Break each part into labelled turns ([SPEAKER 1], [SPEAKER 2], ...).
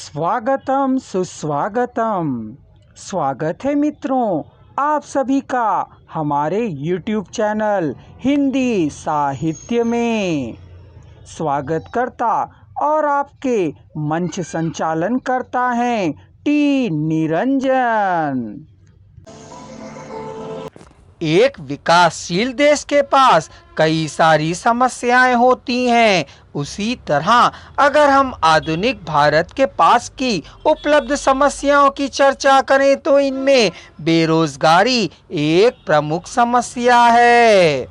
[SPEAKER 1] स्वागतम सुस्वागतम। स्वागत है मित्रों आप सभी का हमारे YouTube चैनल हिंदी साहित्य में। स्वागत करता और आपके मंच संचालन करता है टी निरंजन। एक विकासशील देश के पास कई सारी समस्याएं होती हैं। उसी तरह अगर हम आधुनिक भारत के पास की उपलब्ध समस्याओं की चर्चा करें तो इनमें बेरोजगारी एक प्रमुख समस्या है।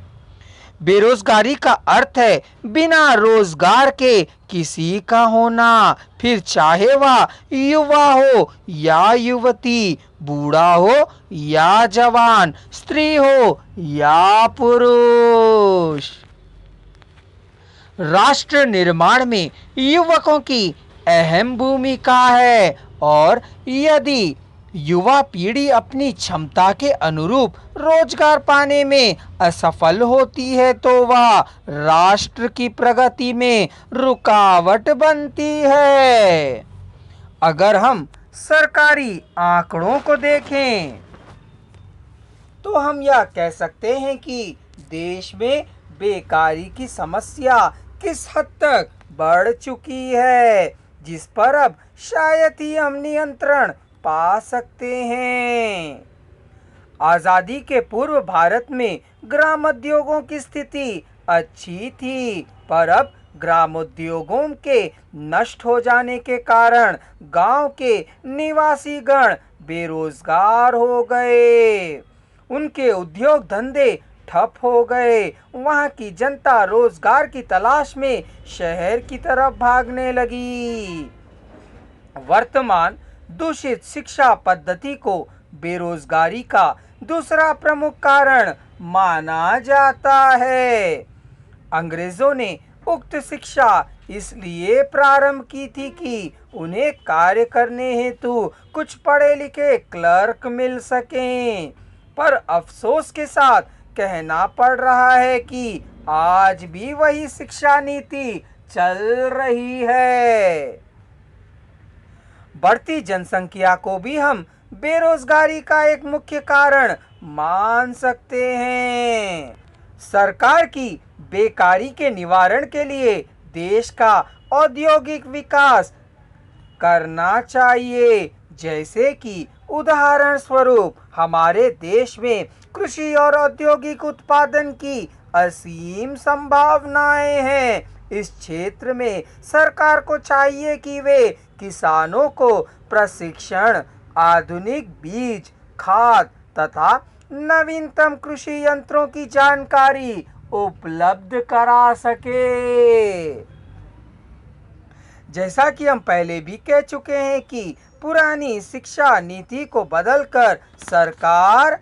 [SPEAKER 1] बेरोजगारी का अर्थ है बिना रोजगार के किसी का होना, फिर चाहे वह युवा हो या युवती, बूढ़ा हो या जवान, स्त्री हो या पुरुष। राष्ट्र निर्माण में युवकों की अहम भूमिका है और यदि युवा पीढ़ी अपनी क्षमता के अनुरूप रोजगार पाने में असफल होती है तो वह राष्ट्र की प्रगति में रुकावट बनती है। अगर हम सरकारी आंकड़ों को देखें तो हम यह कह सकते हैं कि देश में बेकारी की समस्या किस हद तक बढ़ चुकी है, जिस पर अब शायद ही हम नियंत्रण पा सकते हैं। आजादी के पूर्व भारत में ग्रामोद्योगों की स्थिति अच्छी थी, पर अब ग्रामोद्योगों के नष्ट हो जाने के कारण गांव के निवासी गण बेरोजगार हो गए। उनके उद्योग धंधे ठप हो गए। वहां की जनता रोजगार की तलाश में शहर की तरफ भागने लगी। वर्तमान दूषित शिक्षा पद्धति को बेरोजगारी का दूसरा प्रमुख कारण माना जाता है। अंग्रेजों ने उक्त शिक्षा इसलिए प्रारंभ की थी कि उन्हें कार्य करने हेतु कुछ पढ़े लिखे क्लर्क मिल सकें, पर अफसोस के साथ कहना पड़ रहा है कि आज भी वही शिक्षा नीति चल रही है। बढ़ती जनसंख्या को भी हम बेरोजगारी का एक मुख्य कारण मान सकते हैं। सरकार की बेकारी के निवारण के लिए देश का औद्योगिक विकास करना चाहिए, जैसे कि उदाहरण स्वरूप हमारे देश में कृषि और औद्योगिक उत्पादन की असीम संभावनाएं हैं। इस क्षेत्र में सरकार को चाहिए कि वे किसानों को प्रशिक्षण, आधुनिक बीज, खाद तथा नवीनतम कृषि यंत्रों की जानकारी उपलब्ध करा सके। जैसा कि हम पहले भी कह चुके हैं कि पुरानी शिक्षा नीति को बदलकर सरकार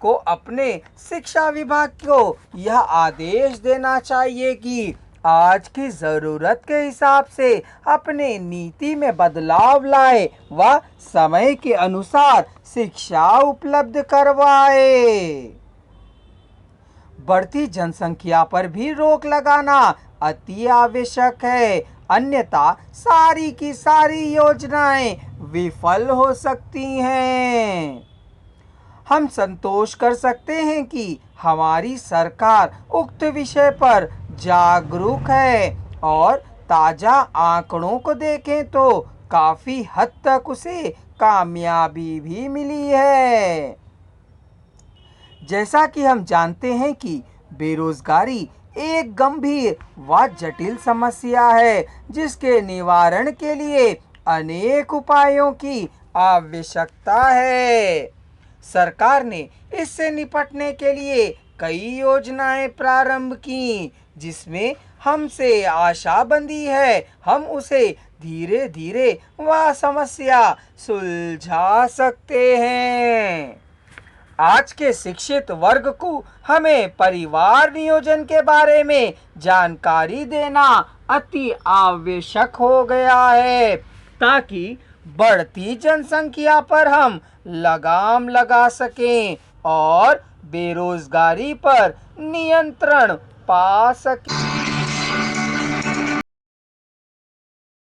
[SPEAKER 1] को अपने शिक्षा विभाग को यह आदेश देना चाहिए कि आज की ज़रूरत के हिसाब से अपने नीति में बदलाव लाए व समय के अनुसार शिक्षा उपलब्ध करवाए। बढ़ती जनसंख्या पर भी रोक लगाना अति आवश्यक है, अन्यथा सारी की सारी योजनाएं विफल हो सकती हैं। हम संतोष कर सकते हैं कि हमारी सरकार उक्त विषय पर जागरूक है और ताजा आंकड़ों को देखें तो काफी हद तक उसे कामयाबी भी मिली है। जैसा कि हम जानते हैं कि बेरोजगारी एक गंभीर व जटिल समस्या है, जिसके निवारण के लिए अनेक उपायों की आवश्यकता है। सरकार ने इससे निपटने के लिए कई योजनाएं प्रारंभ की, जिसमें हमसे आशा बंधी है हम उसे धीरे धीरे वह समस्या सुलझा सकते हैं। आज के शिक्षित वर्ग को हमें परिवार नियोजन के बारे में जानकारी देना अति आवश्यक हो गया है, ताकि बढ़ती जनसंख्या पर हम लगाम लगा सकें और बेरोजगारी पर नियंत्रण पा सकें।